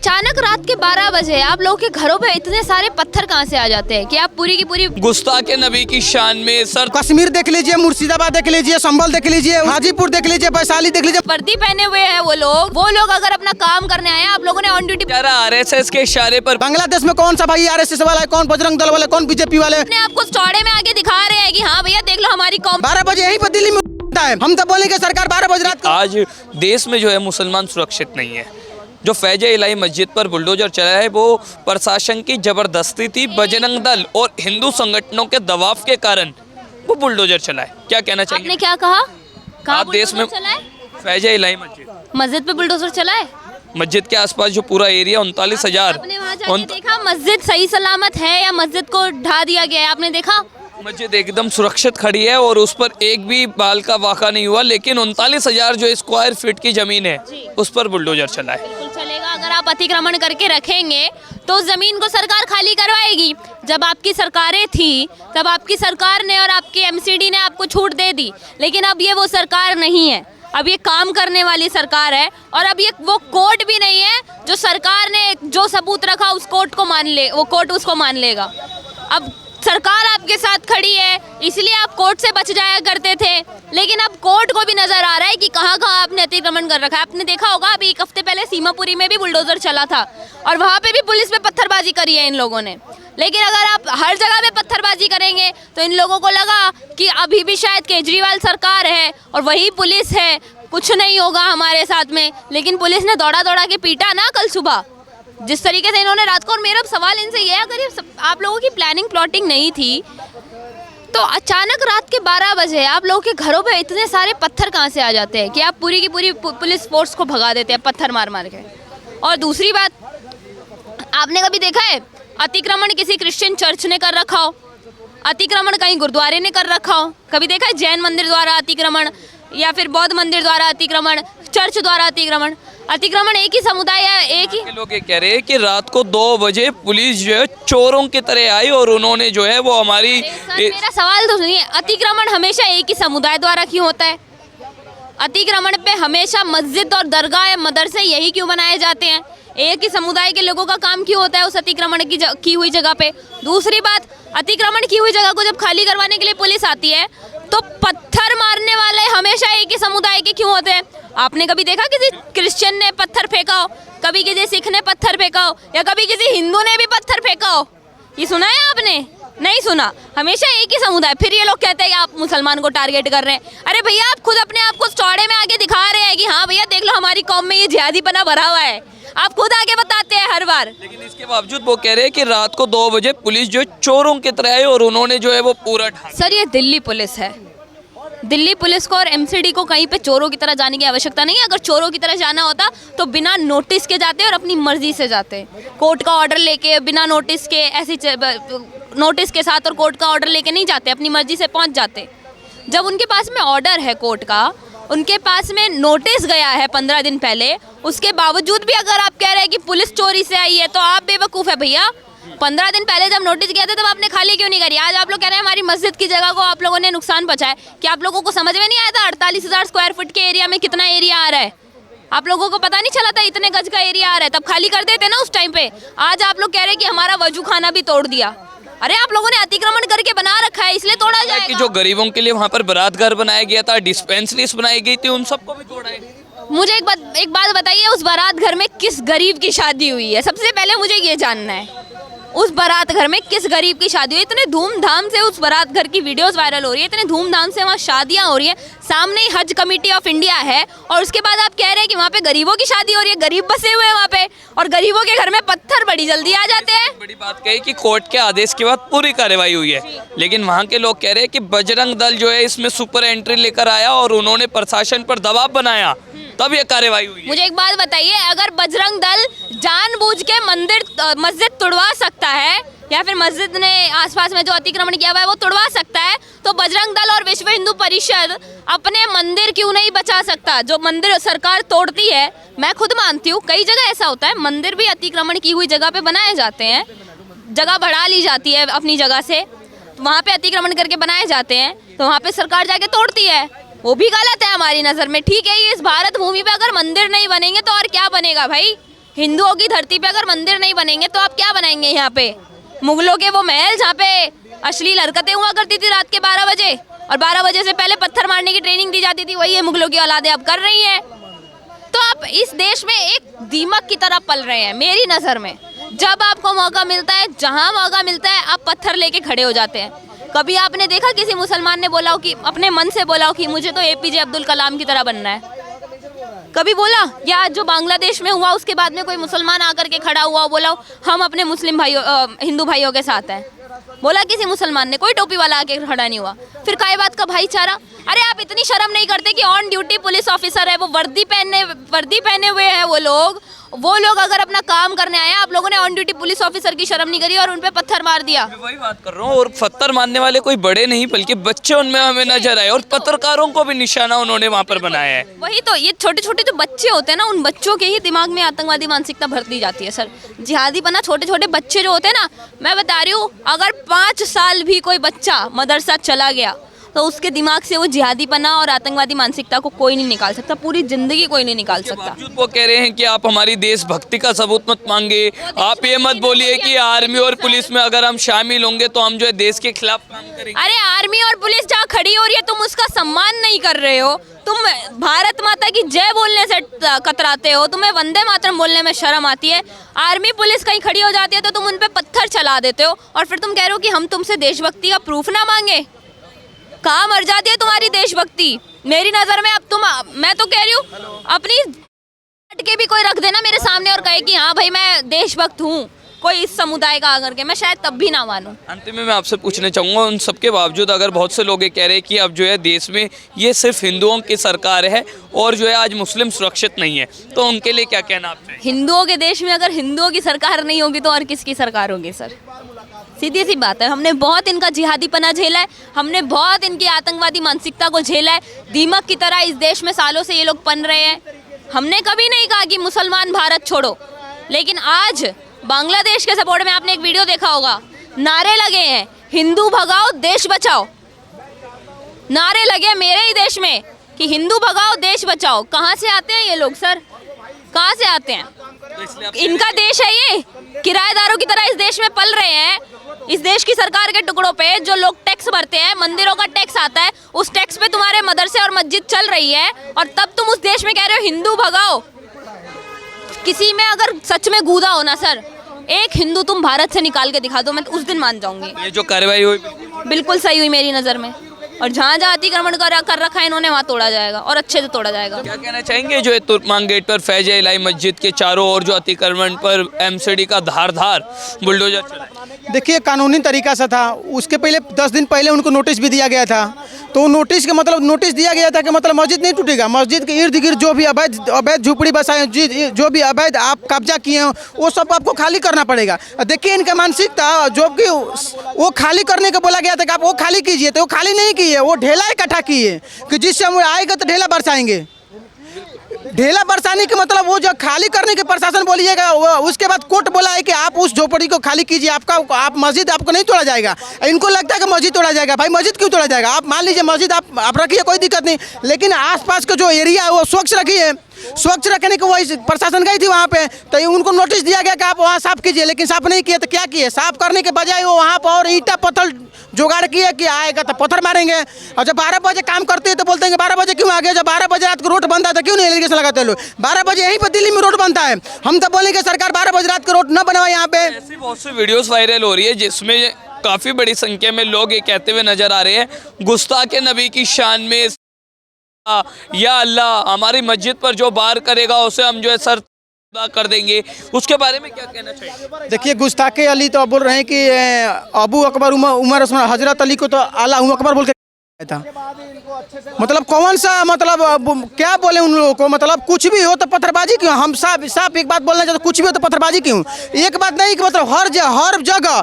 अचानक रात के 12 बजे आप लोगों के घरों पे इतने सारे पत्थर कहाँ से आ जाते हैं कि आप पूरी की पूरी गुस्ताखे नबी की शान में सर कश्मीर देख लीजिए, मुर्शिदाबाद देख लीजिए, संभल देख लीजिए, हाजीपुर देख लीजिए, वैशाली देख लीजिए। वर्दी पहने हुए हैं वो लोग अगर अपना काम करने आए हैं, आप लोगों ने ऑन ड्यूटी कह रहा आरएसएस के इशारे पर बांग्लादेश में कौन सा भाई आरएसएस वाला है, कौन बजरंग दल वाला, कौन बीजेपी वाले। अपने आपको चौड़े में आके दिखा रहे हैं कि हाँ भैया देख लो हमारी कौम। 12 बजे यहीं पर दिल्ली में है, हम तो बोलेंगे सरकार 12 बजे रात को। आज देश में जो है मुसलमान सुरक्षित नहीं है। जो फैज इलाही मस्जिद पर बुलडोजर चला है वो प्रशासन की जबरदस्ती थी, बजरंग दल और हिंदू संगठनों के दबाव के कारण वो बुलडोजर चला है। क्या कहना चाहिए आपने क्या कहा? आप देश में फैज इलाही मस्जिद पे बुलडोजर चला है? मस्जिद के आसपास जो पूरा एरिया 39,000 आपने वहाँ जाके देखा मस्जिद सही सलामत है या मस्जिद को ढा दिया गया है? आपने देखा? मस्जिद एकदम सुरक्षित खड़ी है और उस पर एक भी बाल का वाक़ा नहीं हुआ, लेकिन 39,000 जो स्क्वायर फीट की जमीन है उस पर बुलडोजर चला है। बिल्कुल चलेगा। अगर आप अतिक्रमण करके रखेंगे तो जमीन को सरकार खाली करवाएगी। जब आपकी सरकारें थी तब आपकी सरकार ने और आपकी एमसीडी ने आपको छूट दे दी, लेकिन अब ये वो सरकार नहीं है। अब ये काम करने वाली सरकार है और अब ये वो कोर्ट भी नहीं है जो सरकार ने जो सबूत रखा उस कोर्ट को मान ले, वो कोर्ट उसको मान लेगा। अब सरकार आपके साथ खड़ी है इसलिए आप कोर्ट से बच जाया करते थे, लेकिन अब कोर्ट को भी नजर आ रहा है कि कहाँ कहाँ आपने अतिक्रमण कर रखा है। आपने देखा होगा अभी एक हफ्ते पहले सीमापुरी में भी बुलडोजर चला था और वहाँ पे भी पुलिस पे पत्थरबाजी करी है इन लोगों ने। लेकिन अगर आप हर जगह पे पत्थरबाजी करेंगे तो इन लोगों को लगा कि अभी भी शायद केजरीवाल सरकार है और वही पुलिस है, कुछ नहीं होगा हमारे साथ में। लेकिन पुलिस ने दौड़ा दौड़ा के पीटा ना कल सुबह जिस तरीके से इन्होंने रात को। और मेरा सवाल इनसे ये है, अगर ये आप लोगों की प्लानिंग प्लॉटिंग नहीं थी तो अचानक रात के 12 बजे आप लोगों के घरों पे इतने सारे पत्थर कहाँ से आ जाते हैं कि आप पूरी की पूरी पुलिस फोर्स को भगा देते हैं पत्थर मार मार के। और दूसरी बात, आपने कभी देखा है अतिक्रमण किसी क्रिश्चियन चर्च ने कर रखा हो, अतिक्रमण कहीं गुरुद्वारे ने कर रखा हो? कभी देखा है जैन मंदिर द्वारा अतिक्रमण या फिर बौद्ध मंदिर द्वारा अतिक्रमण, चर्च द्वारा अतिक्रमण? अतिक्रमण एक ही समुदाय या एक ही लोग ये कह रहे हैं कि रात को 2 बजे पुलिस जो है चोरों की तरह आई और उन्होंने जो है वो हमारी मेरा सवाल तो सुनिए, अतिक्रमण हमेशा एक ही समुदाय द्वारा क्यों होता है? अतिक्रमण पे हमेशा मस्जिद और दरगाह या मदरसे यही क्यों बनाए जाते हैं? एक ही समुदाय के लोगों का काम क्यों होता है उस अतिक्रमण की हुई जगह पे? दूसरी बात, अतिक्रमण की हुई जगह को जब खाली करवाने के लिए पुलिस आती है तो पत्थर मारने वाले हमेशा एक ही समुदाय के क्यों होते हैं? आपने कभी देखा किसी क्रिश्चियन ने पत्थर फेंका हो, कभी किसी सिख ने पत्थर फेंका हो या कभी किसी हिंदू ने भी पत्थर फेंका हो? ये सुना है आपने? नहीं सुना। हमेशा एक ही समुदाय। फिर ये लोग कहते हैं कि आप मुसलमान को टारगेट कर रहे हैं। अरे भैया आप खुद अपने आप को चौड़े में आके दिखा रहे हैं कि हाँ भैया देख लो हमारी कौम में ये जिहादीपना भरा हुआ है। आप खुद आगे बताते हैं हर बार। लेकिन इसके बावजूद वो कह रहे हैं कि रात को 2 बजे पुलिस जो चोरों की तरह आई और उन्होंने जो है वो पूरा सर ये दिल्ली पुलिस है। दिल्ली पुलिस को और एमसीडी को कहीं पे चोरों की तरह जाने की आवश्यकता नहीं है। अगर चोरों की तरह जाना होता तो बिना नोटिस के जाते और अपनी मर्जी से जाते, कोर्ट का ऑर्डर लेके बिना नोटिस के, ऐसी नोटिस के साथ और कोर्ट का ऑर्डर लेके नहीं जाते, अपनी मर्जी से पहुंच जाते। जब उनके पास में ऑर्डर है कोर्ट का, उनके पास में नोटिस गया है 15 दिन पहले, उसके बावजूद भी अगर आप कह रहे हैं कि पुलिस चोरी से आई है तो आप बेवकूफ़ है भैया। 15 दिन पहले जब नोटिस गया था तब आपने खाली क्यों नहीं करी? आज आप लोग कह रहे हैं हमारी मस्जिद की जगह को आप लोगों ने नुकसान पहुंचाया। क्या आप लोगों को समझ में नहीं आया था 48,000 स्क्वायर फुट के एरिया में कितना एरिया आ रहा है? आप लोगों को पता नहीं चला था इतने गज का एरिया आ रहा है? तब खाली कर देते ना उस टाइम पे। आज आप लोग कह रहे हैं कि हमारा वजू खाना भी तोड़ दिया। अरे आप लोगों ने अतिक्रमण करके बना रखा है इसलिए तोड़ा जाएगा। कि जो गरीबों के लिए वहाँ पर बारात घर बनाया गया था, डिस्पेंसरीज बनाई गई थी, उन सबको भी तोड़ा है। मुझे एक बात बताइए, उस बारात घर में किस गरीब की शादी हुई है? सबसे पहले मुझे ये जानना है, उस बारात घर में किस गरीब की शादी हुई? इतने धूमधाम से उस बारात घर की वीडियोस वायरल हो रही है, इतने धूमधाम से वहाँ शादियाँ हो रही हैं, सामने ही हज कमेटी ऑफ इंडिया है और उसके बाद आप कह रहे हैं कि वहाँ पे गरीबों की शादी हो रही है। गरीब बसे हुए हैं वहाँ पे और गरीबों के घर में पत्थर बड़ी जल्दी आ जाते हैं। बड़ी बात कही कि कोर्ट के आदेश के बाद पूरी कार्रवाई हुई है, लेकिन वहाँ के लोग कह रहे हैं कि बजरंग दल जो है इसमें सुपर एंट्री लेकर आया और उन्होंने प्रशासन पर दबाव बनाया, तब ये कार्रवाई हुई है। मुझे एक बात बताइए, अगर बजरंग दल जानबूझ के मस्जिद तोड़वा सकता है या फिर मस्जिद ने आसपास में जो अतिक्रमण किया हुआ है वो तोड़वा सकता है, तो बजरंग दल और विश्व हिंदू परिषद अपने मंदिर क्यों नहीं बचा सकता? जो मंदिर सरकार तोड़ती है, मैं खुद मानती हूँ कई जगह ऐसा होता है, मंदिर भी अतिक्रमण की हुई जगह पे बनाए जाते हैं, जगह बढ़ा ली जाती है अपनी जगह से, तो वहाँ पे अतिक्रमण करके बनाए जाते हैं, तो वहाँ पे सरकार जाके तोड़ती है। वो भी गलत है हमारी नज़र में। ठीक है, ये इस भारत भूमि पे अगर मंदिर नहीं बनेंगे तो और क्या बनेगा भाई? हिंदुओं की धरती पे अगर मंदिर नहीं बनेंगे तो आप क्या बनाएंगे यहाँ पे? मुगलों के वो महल जहाँ पे अश्लील हरकतें हुआ करती थी रात के 12 बजे, और 12 बजे से पहले पत्थर मारने की ट्रेनिंग दी जाती थी, वही है मुगलों की औलादें अब कर रही हैं। तो आप इस देश में एक दीमक की तरह पल रहे हैं मेरी नज़र में। जब आपको मौका मिलता है, जहाँ मौका मिलता है, आप पत्थर लेके खड़े हो जाते हैं। कभी आपने देखा किसी मुसलमान ने बोला हो कि अपने मन से बोला हो कि मुझे तो APJ अब्दुल कलाम की तरह बनना है? कभी बोला? या जो बांग्लादेश में हुआ उसके बाद में कोई मुसलमान आकर के खड़ा हुआ बोला हो हम अपने मुस्लिम भाइयों हिंदू भाइयों के साथ हैं? बोला किसी मुसलमान ने? कोई टोपी वाला आके खड़ा नहीं हुआ। फिर काय बात का भाईचारा? अरे आप इतनी शर्म नहीं करते कि ऑन ड्यूटी पुलिस ऑफिसर है, वो वर्दी पहने हुए हैं, वो लोग अगर अपना काम करने आए, आप लोगों ने ऑन ड्यूटी पुलिस ऑफिसर की शर्म नहीं करी और उन पे पत्थर मार दिया। मैं वही बात कर रहा हूँ, और पत्थर मारने वाले कोई बड़े नहीं बल्कि बच्चे उनमें हमें नजर आए, और पत्रकारों को भी निशाना उन्होंने वहाँ पर बनाया है। वही तो, ये छोटे छोटे जो बच्चे होते हैं ना, उन बच्चों के ही दिमाग में आतंकवादी मानसिकता भर दी जाती है सर। जिहादी बना छोटे छोटे बच्चे जो होते हैं ना, मैं बता रही हूँ, अगर 5 साल भी कोई बच्चा मदरसा चला गया तो उसके दिमाग से वो जिहादीपना और आतंकवादी मानसिकता को कोई नहीं निकाल सकता, पूरी जिंदगी कोई नहीं निकाल सकता। बावजूद वो कह रहे हैं कि आप हमारी देशभक्ति का सबूत मत मांगे, आप ये मत बोलिए कि आर्मी और पुलिस में अगर हम शामिल होंगे तो हम जो है देश के खिलाफ काम करेंगे। अरे आर्मी और पुलिस जहाँ खड़ी हो रही है, तुम उसका सम्मान नहीं कर रहे हो। तुम भारत माता की जय बोलने से कतराते हो, तुम्हें वंदे मातरम बोलने में शर्म आती है। आर्मी पुलिस कहीं खड़ी हो जाती है तो तुम उन पे पत्थर चला देते हो, और फिर तुम कह रहे हो कि हम तुमसे देशभक्ति का प्रूफ ना मांगे। कहाँ मर जाती है तुम्हारी देशभक्ति मेरी नज़र में? अब मैं तो कह रही हूँ, अपनी के भी कोई रख देना मेरे सामने और कहे कि हाँ भाई मैं देशभक्त हूँ, कोई इस समुदाय का आकर के, मैं शायद तब भी ना मानूं। अंतिम में मैं आपसे पूछना चाहूँगा, उन सबके बावजूद अगर बहुत से लोग ये कह रहे हैं कि अब जो है देश में ये सिर्फ हिंदुओं की सरकार है और जो है आज मुस्लिम सुरक्षित नहीं है, तो उनके लिए क्या कहना आप चाहेंगे? हिंदुओं के देश में अगर हिंदुओं की सरकार नहीं होगी तो और किसकी सरकार होगी सर? सीधी सी बात है। हमने बहुत इनका जिहादीपना झेला है, हमने बहुत इनकी आतंकवादी मानसिकता को झेला है। दीमक की तरह इस देश में सालों से ये लोग पन रहे हैं। हमने कभी नहीं कहा कि मुसलमान भारत छोड़ो, लेकिन आज बांग्लादेश के सपोर्ट में आपने एक वीडियो देखा होगा, नारे लगे हैं हिंदू भगाओ देश बचाओ। नारे लगे मेरे ही देश में कि हिंदू भगाओ देश बचाओ। कहाँ से आते हैं ये लोग सर? कहाँ से आते हैं? इनका देश है ये, किराएदारों की तरह इस देश में पल रहे हैं। इस देश की सरकार के टुकड़ों पे जो लोग टैक्स भरते हैं, मंदिरों का टैक्स आता है, उस टैक्स पे तुम्हारे मदरसे और मस्जिद चल रही है, और तब तुम उस देश में कह रहे हो हिंदू भगाओ। किसी में अगर सच में गूदा हो ना सर, एक हिंदू तुम भारत से निकाल के दिखा दो, मैं उस दिन मान जाऊंगी। ये जो कार्रवाई हुई बिल्कुल सही हुई मेरी नज़र में, और जहाँ जहाँ अतिक्रमण कर रखा है इन्होंने, वहाँ तोड़ा जाएगा और अच्छे से तोड़ा जाएगा। क्या कहना चाहेंगे जो है तुर्कमान गेट पर फैज़-ए इलाही मस्जिद के चारों ओर जो अतिक्रमण पर MCD का धारदार बुलडोजर चला? देखिए, कानूनी तरीका से था। उसके पहले 10 दिन पहले उनको नोटिस भी दिया गया था। तो नोटिस का मतलब, नोटिस दिया गया था कि मतलब मस्जिद नहीं टूटेगा। मस्जिद के इर्द गिर्द जो भी अवैध झुपड़ी बसाए, जो भी अवैध आप कब्जा किए हैं, वो सब आपको खाली करना पड़ेगा। देखिए इनका मानसिकता, जो कि वो खाली करने को बोला गया था कि आप वो खाली कीजिए, तो वो खाली नहीं किए, वो ढेला इकट्ठा किए कि जिससे हम आएगा तो ढेला बरसाएंगे। ढेला बरसाने के मतलब वो जो खाली करने के प्रशासन बोलिएगा, उसके बाद कोर्ट बोला है कि आप उस झोपड़ी को खाली कीजिए, आप मस्जिद आपको नहीं तोड़ा जाएगा। इनको लगता है कि मस्जिद तोड़ा जाएगा। भाई मस्जिद क्यों तोड़ा जाएगा? आप मान लीजिए मस्जिद आप रखिए, कोई दिक्कत नहीं, लेकिन आसपास का जो एरिया है वो स्वच्छ रखिए। स्वच्छ रखने को वही प्रशासन गई थी वहाँ पे, तो उनको नोटिस दिया गया कि आप वहाँ साफ कीजिए, लेकिन साफ नहीं किए। तो क्या किए? साफ करने के बजाय वो वहाँ पर और ईंटा पत्थर जुगाड़ किए कि आएगा तो पत्थर मारेंगे। और जब 12 बजे काम करते हैं तो बोलते हैं कि 12 बजे क्यों आ गए? जब 12 बजे रात को रोड बनता है तो क्यों नहीं एलिगेशन लगाते हैं लोग? 12 बजे यहीं पर दिल्ली में रोड बनता है। हम तो बोलेंगे सरकार 12 बजे रात को रोड न बनवाए यहाँ पे। ऐसी बहुत सी वीडियोस वायरल हो रही है जिसमें काफ़ी बड़ी संख्या में लोग ये कहते हुए नजर आ रहे हैं, गुस्ताखे नबी की शान में, या अल्लाह हमारी मस्जिद पर जो बार करेगा उसे हम जो है सर कर देंगे। उसके बारे में क्या कहना चाहिए? देखिए, गुस्ताखे अली तो बोल रहे हैं कि अबू अकबर उमर उस्मान हजरत अली को तो आला अकबर बोल के था। मतलब कौन सा, मतलब क्या बोले उन लोगों को? मतलब कुछ भी हो तो पत्थरबाजी क्यों? हम साफ एक बात बोलना चाहते, कुछ भी हो तो पत्थरबाजी क्यों? एक बात नहीं कि मतलब हर जगह,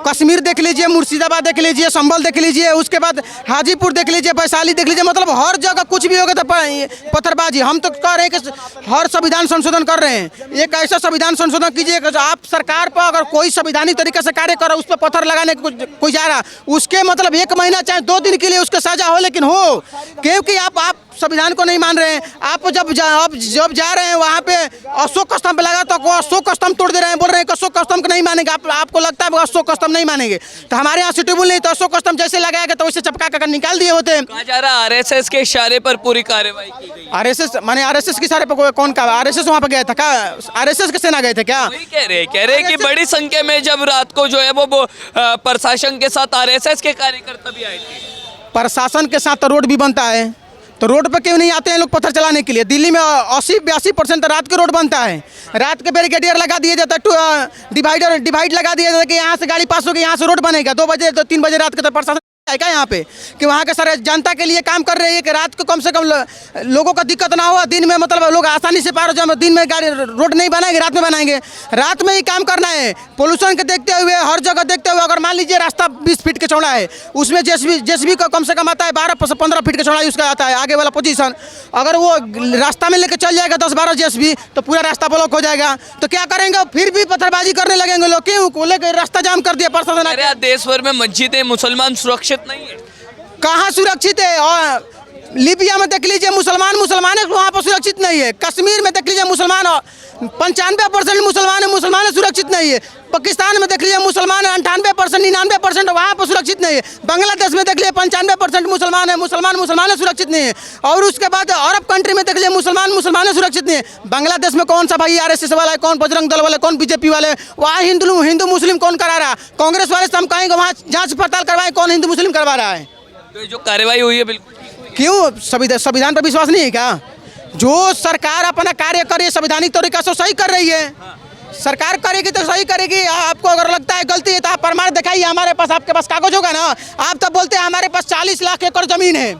कश्मीर देख लीजिए, मुर्शिदाबाद देख लीजिए, संभल देख लीजिए, उसके बाद हाजीपुर देख लीजिए, वैशाली देख लीजिए, मतलब हर जगह कुछ भी होगा तो पत्थरबाजी। हम तो कह रहे हैं कि हर संविधान संशोधन कर रहे हैं, एक ऐसा संविधान संशोधन कीजिए कि आप सरकार पर अगर कोई संवैधानिक तरीके से कार्य करो, उस पर पत्थर लगाने कोई जा रहा, उसके मतलब 1 महीना चाहे 2 दिन के लिए उसके सजा हो, लेकिन हो, क्योंकि आप संविधान को नहीं मान रहे हैं। आप जब जा रहे हैं वहाँ पे अशोक स्तंभ लगा तो अशोक स्तंभ तोड़ दे रहे हैं, बोल रहे हैं कि अशोक स्तंभ को नहीं मानेंगे। आपको लगता है अशोक स्तंभ नहीं मानेंगे, तो हमारे यहाँ सुटेबल नहीं, तो अशोक स्तंभ जैसे लगाएगा तो वैसे चपका कर निकाल दिए होते हैं। कहा जा रहा आरएसएस के इशारे पर पूरी कार्रवाई की गई। आरएसएस माने आरएसएस के इशारे पर कौन का आरएसएस वहाँ पे गया था? क्या आरएसएस के सेना गए थे क्या? वही कह रहे कि बड़ी संख्या में जब रात को जो है वो प्रशासन के साथ आरएसएस के कार्यकर्ता भी आए थे। प्रशासन के साथ तो रोड भी बनता है, तो रोड पे क्यों नहीं आते हैं लोग पत्थर चलाने के लिए? दिल्ली में 80-82% रात के रोड बनता है, रात के बैरिकेडियर लगा दिया जाता है, डिवाइड लगा दिया जाता है कि यहाँ से गाड़ी पास होगी, यहाँ से रोड बनेगा। 2 बजे तो 3 बजे रात के तो प्रशासन है क्या यहाँ पे कि वहाँ के सारे जनता के लिए काम कर रही है कि रात को कम से कम लोगों को दिक्कत ना हो, दिन में मतलब लोग आसानी से पार हो जाए। दिन में गाड़ी रोड नहीं बनाएंगे, रात में बनाएंगे, रात में ही काम करना है। पोल्यूशन के देखते हुए, हर जगह देखते हुए, अगर मान लीजिए रास्ता 20 फीट के चौड़ा है, उसमें जेसीबी को कम से कम आता है 12-15 फीट के चौड़ाई उसका आता है आगे वाला पोजीशन। अगर वो रास्ता में लेकर चल जाएगा 10-12 जेसीबी तो पूरा रास्ता ब्लॉक हो जाएगा। तो क्या करेंगे? फिर भी पत्थरबाजी करने लगेंगे लोग। क्यों? लेकर रास्ता जाम कर दिया प्रशासन। देश भर में मस्जिदें मुसलमान सुरक्षित नहीं है। कहाँ सुरक्षित है? और लीबिया में देख लीजिए मुसलमान वहाँ पर सुरक्षित नहीं है। कश्मीर में देख लीजिए मुसलमान 95% मुसलमान सुरक्षित नहीं है। पाकिस्तान में देख लीजिए मुसलमान 98%, 99% वहाँ पर सुरक्षित नहीं है। बांग्लादेश में देख लीजिए 95% मुसलमान है, मुसलमान सुरक्षित नहीं है। और उसके बाद अरब कंट्री में देख लीजिए मुसलमान सुरक्षित नहीं है। बांग्लादेश में कौन सा भाई आरएसएस वाला है, कौन बजरंग दल वाला, कौन बीजेपी वाले? वहाँ हिंदू मुस्लिम कौन करा रहा है? कांग्रेस वाले से हम कहेंगे वहाँ जाँच पड़ताल करवाएं कौन हिंदू मुस्लिम करवा रहा है। तो जो कार्रवाई हुई है बिल्कुल क्यों? संविधान पर विश्वास नहीं है क्या? जो सरकार अपना कार्य करे संवैधानिक तरीका से सही कर रही है, सरकार करेगी तो सही करेगी। आपको अगर लगता है गलती है तो आप प्रमाण दिखाइए हमारे पास, आपके पास कागज होगा ना। आप तब बोलते हैं हमारे पास 40 लाख एकड़ जमीन है,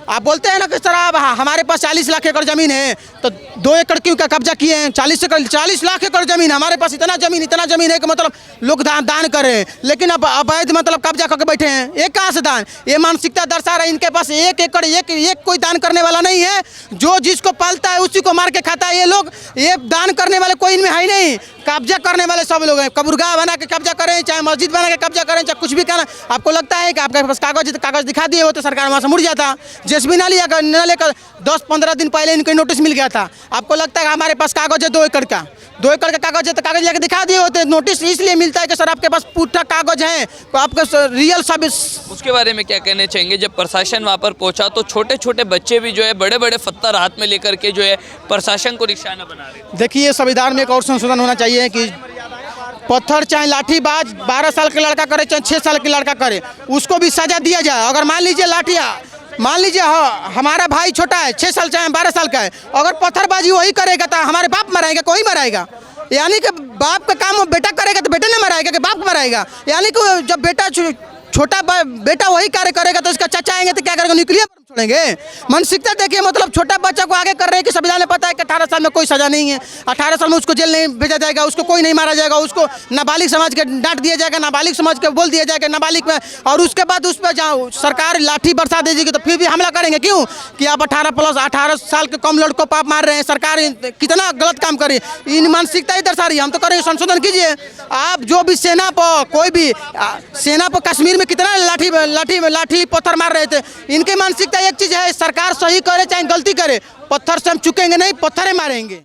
आप बोलते हैं ना किस तरह हमारे पास 40 लाख एकड़ जमीन है, तो 2 एकड़ क्यों का कब्जा किए हैं? 40 लाख एकड़ जमीन हमारे पास, इतना जमीन है कि मतलब लोग दान करें, लेकिन अब अवैध मतलब कब्जा करके बैठे हैं। ये कहाँ से दान? ये मानसिकता दर्शा रहा है इनके पास 1 एकड़ एक कोई दान करने वाला नहीं है। जो जिसको पालता है उसी को मार के खाता है। ये लोग ये दान करने वाले कोई इनमें है ही नहीं, कब्जा करने वाले सब लोग हैं। कब्रगाह बना के कब्जा करें, चाहे मस्जिद बना के कब्जा करें, चाहे कुछ भी करना। आपको लगता है कि आपके पास कागज दिखा दिए होते सरकार वहाँ से मुड़ जाता। जेसीबी ना लेकर 10-15 दिन पहले इनको नोटिस मिल गया था। आपको लगता है कि हमारे पास कागज है 2 एकड़ का कागज है, तो कागज लेकर दिखा दिए होते। नोटिस इसलिए मिलता है कि सर आपके पास पूरा कागज है, तो आपका रियल सर्विस। उसके बारे में क्या कहने चाहेंगे? जब प्रशासन वहाँ पर पहुँचा तो छोटे छोटे बच्चे भी जो है बड़े पत्थर हाथ में लेकर के जो है प्रशासन को निशाना बना रहे। देखिए, संविधान में एक और संशोधन होना चाहिए कि पत्थर चाहे लाठीबाज 12 साल का लड़का करे चाहे 6 साल का लड़का करे, उसको भी सजा दिया जाए। अगर मान लीजिए हमारा भाई छोटा है 6 साल चाहे 12 साल का है, अगर पत्थरबाजी वही करेगा तो हमारे बाप मराएगा, कोई मराएगा? यानी कि बाप का काम बेटा करेगा तो बेटा नहीं मराएगा कि बाप मराएगा? यानी कि जब छोटा बेटा वही कार्य करेगा तो इसका चाचा आएंगे तो क्या करेगा? न्यूक्लियर छोड़ेंगे? मानसिकता देखिए, मतलब छोटा बच्चा को आगे कर रहे हैं कि संविधान में पता है कि 18 साल में कोई सजा नहीं है, 18 साल में उसको जेल नहीं भेजा जाएगा, उसको कोई नहीं मारा जाएगा, उसको नाबालिग समझ के डांट दिया जाएगा, नाबालिग समझ के बोल दिया जाएगा नाबालिग में, और उसके बाद उस पर जहाँ सरकार लाठी बरसा देगी तो फिर भी हमला करेंगे। क्यों? कि आप 18 साल के कम लड़कों को आप मार रहे हैं। सरकार कितना गलत काम करे, इन मानसिकता ही दर्शा रही है। हम तो करेंगे, संशोधन कीजिए आप। जो भी सेना पर कोई भी सेना पर कश्मीर में कितना लाठी पत्थर मार रहे थे, इनकी मानसिकता एक चीज़ है, सरकार सही करे चाहे गलती करे, पत्थर से हम चुकेंगे नहीं, पत्थर ही मारेंगे।